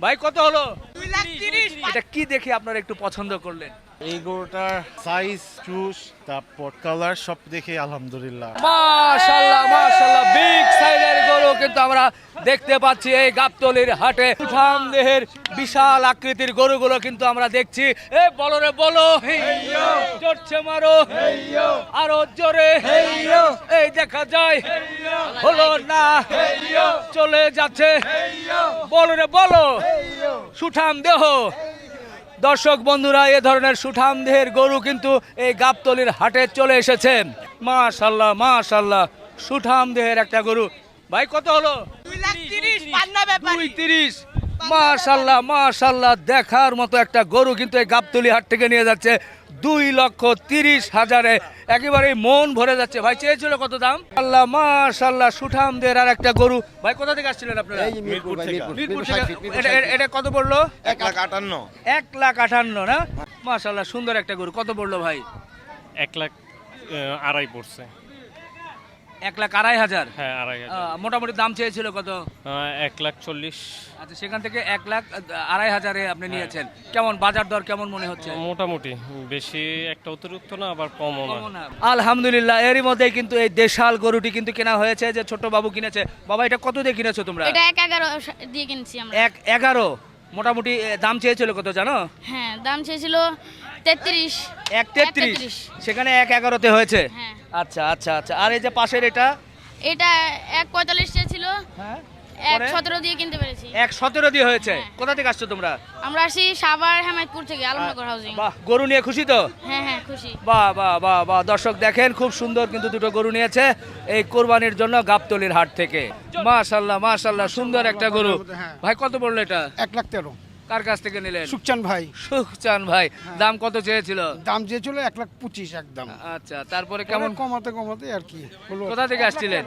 ভাই কত হলো? 2,30,000। এটা কি দেখে আপনারা একটু পছন্দ করলেন? এই গরুটার সাইজ, চুষ, তারপর কালার সব দেখে আলহামদুলিল্লাহ। মাশাআল্লাহ মাশাআল্লাহ, বিগ সাইজের গরু কিন্তু আমরা দেখতে পাচ্ছি এই গাবতলীর হাটে। সুঠাম দেহের বিশাল আকৃতির গরুগুলো কিন্তু আমরা দেখছি। এ বলো রে বলো, চড়ছে মারো, আরো জোরে, এই দেখা যায়, হলো না, চলে যাচ্ছে, বলো রে বলো, সুঠাম দেহ। দর্শক বন্ধুরা, এ ধরনের সুঠাম দেহের গরু কিন্তু এই গাবতলীর হাটে চলে এসেছে। মাশাআল্লাহ মাশাআল্লাহ, সুঠাম দেহের একটা গরু। ভাই কত হলো? 2,30,000 পান্না ব্যাপারী। 2.30। মাশাআল্লাহ মাশাআল্লাহ, দেখার মতো একটা গরু কিন্তু এই গাবতলী হাট থেকে নিয়ে যাচ্ছে 2,30,000-এ। একেবারে মন ভরে যাচ্ছে। ভাই চেয়েছিল কত দাম? আল্লাহ মাশাআল্লাহ, সুঠাম দেহের আর একটা গরু। ভাই কোথা থেকে আসছিলেন আপনারা? মিরপুর থেকে। মিরপুর থেকে। এটা কত পড়লো? 1,58,000। 1,58,000 না? মাশাআল্লাহ, সুন্দর একটা গরু। কত পড়লো ভাই? 1,02,500 পড়ছে। 1,02,500। হ্যাঁ, 2,500। মোটামুটি দাম চেয়েছিল কত? 1,40,000। আচ্ছা, সেখান থেকে 1,02,500-এ আপনি নিয়েছেন। কেমন বাজার দর কেমন মনে হচ্ছে? মোটামুটি, বেশি একটা অতিরিক্ত না, আবার কমও না। আলহামদুলিল্লাহ, এরই মধ্যে কিন্তু এই দেশাল গরুটি কিন্তু কেনা হয়েছে, যে ছোট বাবু কিনেছে। বাবা, এটা কত দিয়ে কিনেছো তোমরা? এটা 1,11 দিয়ে কিনছি আমরা। 1,11। মোটামুটি দাম চেয়েছিল কত জানো? হ্যাঁ, দাম চেয়েছিল 33। 1,33। সেখানে 1,11-তে হয়েছে। হ্যাঁ। আচ্ছা আচ্ছা আচ্ছা। আর এই যে পাশের এটা? এটা 1,45 চেয়েছিল, হ্যাঁ, 1,17 দিয়ে কিনতে পেরেছি। 1,17 দিয়ে হয়েছে। হ্যাঁ। কোথা থেকে আসছো তোমরা? আমরা আসি সাভার হেমায়তপুর থেকে, আলমনগর হাউজিং। বাহ, গরু নিয়ে খুশি তো? হ্যাঁ হ্যাঁ, খুশি। বাহ বাহ বাহ বাহ, দর্শক দেখেন, খুব সুন্দর কিন্তু দুটো গরু নিয়েছে এই কোরবানির জন্য গাবতলীর হাট থেকে। মাশাআল্লাহ মাশাআল্লাহ, সুন্দর একটা গরু। ভাই কত পড়লো এটা? 1,13,000। কার কাছ থেকে নিলেন? সুখচান ভাই। সুখচান ভাই। দাম কত চেয়েছিল? দাম চেয়েছিল 1,25,000 একদম। আচ্ছা, তারপরে কেমন? কমাতে কমাতে আর কি হলো। কোথা থেকে আসছিলেন?